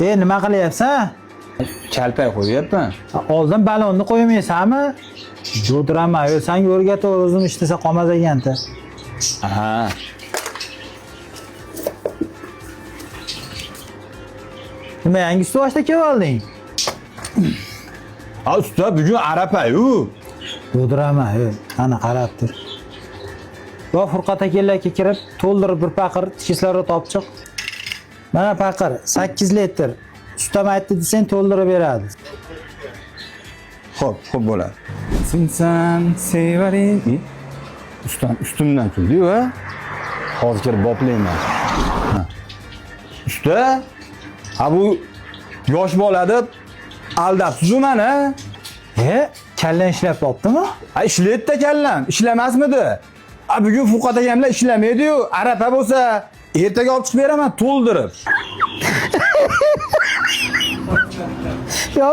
Nima qilyapsan? Kalpak qo'yyapman. Oldin balonni qo'ymaysanmi? Jo'dirama, senga o'rgatib o'zim ishlasa qolmas ekanda. Aha. Nima yangi ustuvashda kelib olding? Usta bugun arafa-yu. Jo'dirama, ana qarab tur. Yo Furqat akalarga kirib, to'ldirib bir paqir kislorod olib chiq. Mana paqir 8 litr. Ustam aytdi desang to'ldirib beradi. Xo'p bo'ladi. Sinsan sevaring. Ustam ustimdan kuldi-yu, ha? Hozir kirib boplayman. Usta, ha bu yosh bola deb aldabsiz-ku meni. Kallan ishlab qolibdimi? Ha ishlaydi kallam, ishlamasmidi? Bugun Furqat akamlar ishlamaydi-yu, arafa bo'lsa, ertaga olib chiqib beraman to'ldirib. Yo,